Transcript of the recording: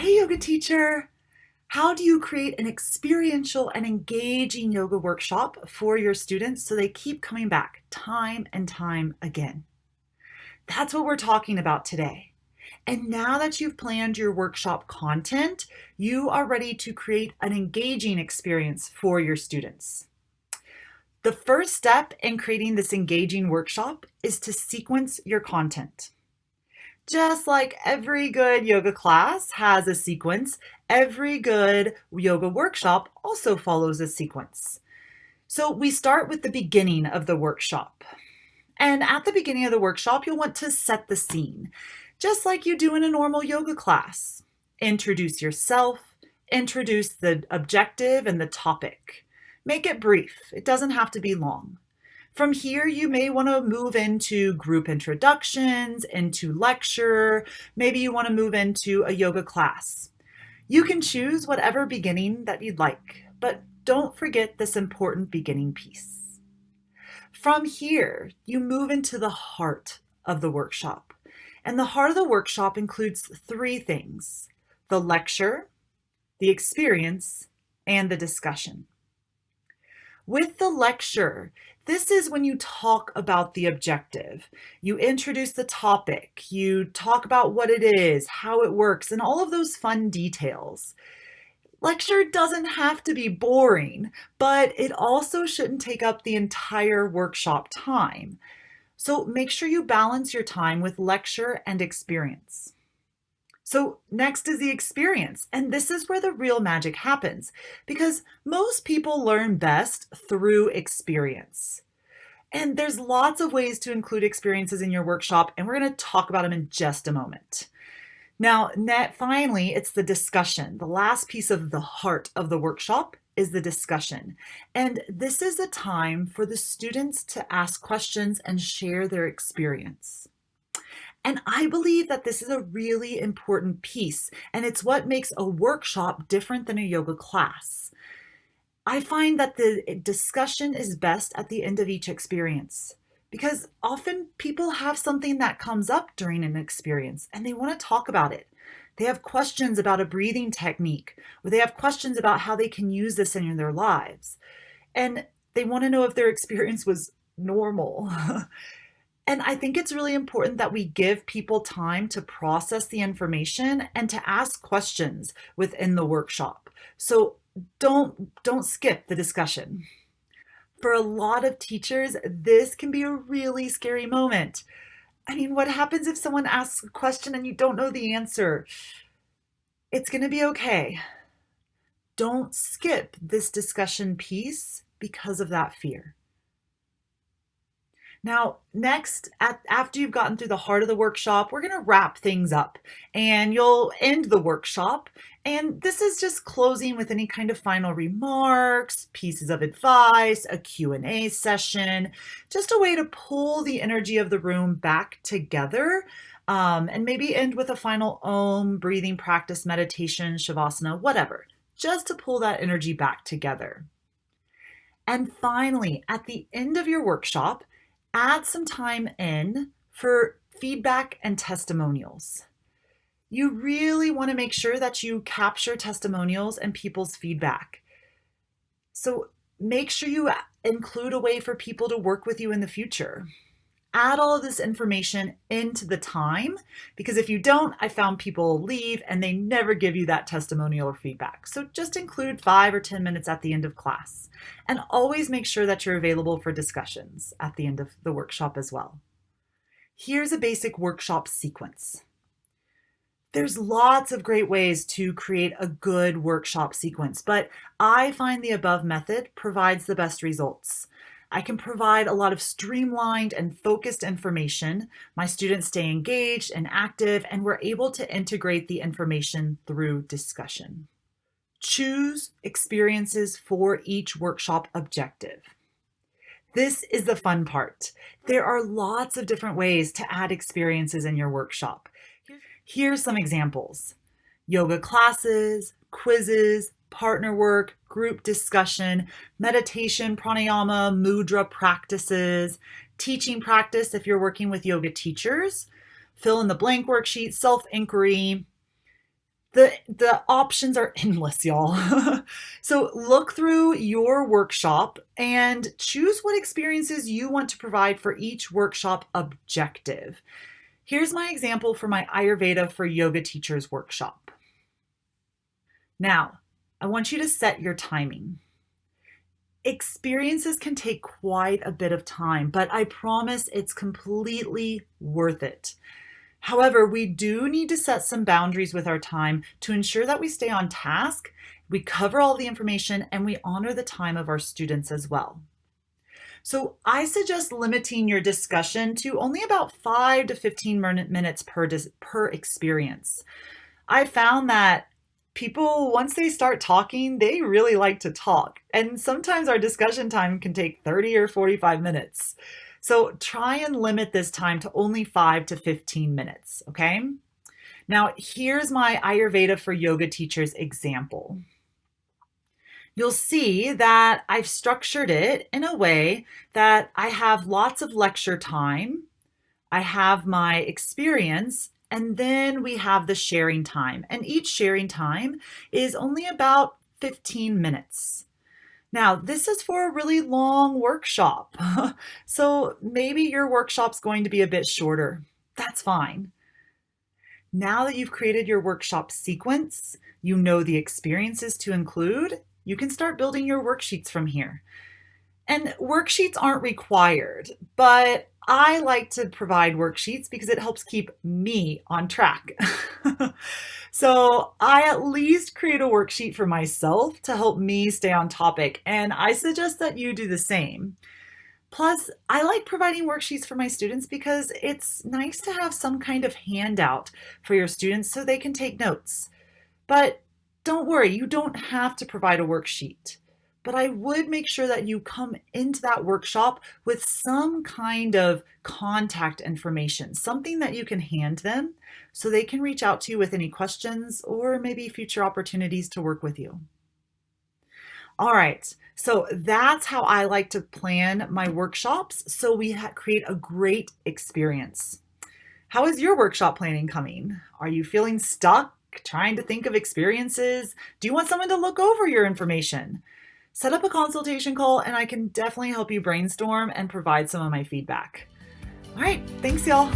Hey, yoga teacher. How do you create an experiential and engaging yoga workshop for your students so they keep coming back time and time again? That's what we're talking about today. And now that you've planned your workshop content, you are ready to create an engaging experience for your students. The first step in creating this engaging workshop is to sequence your content. Just like every good yoga class has a sequence, every good yoga workshop also follows a sequence. So we start with the beginning of the workshop. And at the beginning of the workshop, you'll want to set the scene, just like you do in a normal yoga class. Introduce yourself, introduce the objective and the topic. Make it brief, it doesn't have to be long. From here, you may want to move into group introductions, into lecture. Maybe you want to move into a yoga class. You can choose whatever beginning that you'd like, but don't forget this important beginning piece. From here, you move into the heart of the workshop. And the heart of the workshop includes three things: the lecture, the experience, and the discussion. With the lecture, this is when you talk about the objective. You introduce the topic, you talk about what it is, how it works, and all of those fun details. Lecture doesn't have to be boring, but it also shouldn't take up the entire workshop time. So make sure you balance your time with lecture and experience. So next is the experience, and this is where the real magic happens because most people learn best through experience. And there's lots of ways to include experiences in your workshop, and we're going to talk about them in just a moment. Now, finally, it's the discussion. The last piece of the heart of the workshop is the discussion. And this is a time for the students to ask questions and share their experience. And I believe that this is a really important piece, and it's what makes a workshop different than a yoga class. I find that the discussion is best at the end of each experience because often people have something that comes up during an experience and they want to talk about it. They have questions about a breathing technique, or they have questions about how they can use this in their lives. And they want to know if their experience was normal. And I think it's really important that we give people time to process the information and to ask questions within the workshop. So don't skip the discussion. For a lot of teachers, this can be a really scary moment. I mean, what happens if someone asks a question and you don't know the answer? It's going to be okay. Don't skip this discussion piece because of that fear. Now, next, after you've gotten through the heart of the workshop, we're going to wrap things up and you'll end the workshop. And this is just closing with any kind of final remarks, pieces of advice, a Q&A session, just a way to pull the energy of the room back together, and maybe end with a final Om, breathing practice, meditation, Shavasana, whatever, just to pull that energy back together. And finally, at the end of your workshop, add some time in for feedback and testimonials. You really want to make sure that you capture testimonials and people's feedback. So make sure you include a way for people to work with you in the future. Add all of this information into the time, because if you don't, I found people leave and they never give you that testimonial or feedback. So just include 5 or 10 minutes at the end of class, and always make sure that you're available for discussions at the end of the workshop as well. Here's a basic workshop sequence. There's lots of great ways to create a good workshop sequence, but I find the above method provides the best results. I can provide a lot of streamlined and focused information. My students stay engaged and active, and we're able to integrate the information through discussion. Choose experiences for each workshop objective. This is the fun part. There are lots of different ways to add experiences in your workshop. Here's some examples: yoga classes, quizzes, partner work, group discussion, meditation, pranayama, mudra practices, teaching practice if you're working with yoga teachers, fill in the blank worksheet, self-inquiry. The options are endless, y'all. So look through your workshop and choose what experiences you want to provide for each workshop objective. Here's my example for my Ayurveda for Yoga Teachers workshop. Now, I want you to set your timing. Experiences can take quite a bit of time, but I promise it's completely worth it. However, we do need to set some boundaries with our time to ensure that we stay on task, we cover all the information, and we honor the time of our students as well. So I suggest limiting your discussion to only about 5 to 15 minutes per experience. I found that people, once they start talking, they really like to talk. And sometimes our discussion time can take 30 or 45 minutes. So try and limit this time to only 5 to 15 minutes, okay? Now, here's my Ayurveda for Yoga Teachers example. You'll see that I've structured it in a way that I have lots of lecture time, I have my experience, and then we have the sharing time. And each sharing time is only about 15 minutes. Now, this is for a really long workshop. So maybe your workshop's going to be a bit shorter. That's fine. Now that you've created your workshop sequence, you know the experiences to include, you can start building your worksheets from here. And worksheets aren't required, but I like to provide worksheets because it helps keep me on track. So I at least create a worksheet for myself to help me stay on topic, and I suggest that you do the same. Plus, I like providing worksheets for my students because it's nice to have some kind of handout for your students so they can take notes. But don't worry, you don't have to provide a worksheet. But I would make sure that you come into that workshop with some kind of contact information, something that you can hand them so they can reach out to you with any questions or maybe future opportunities to work with you. All right, so that's how I like to plan my workshops so we create a great experience. How is your workshop planning coming? Are you feeling stuck, trying to think of experiences? Do you want someone to look over your information? Set up a consultation call and I can definitely help you brainstorm and provide some of my feedback. All right, thanks y'all.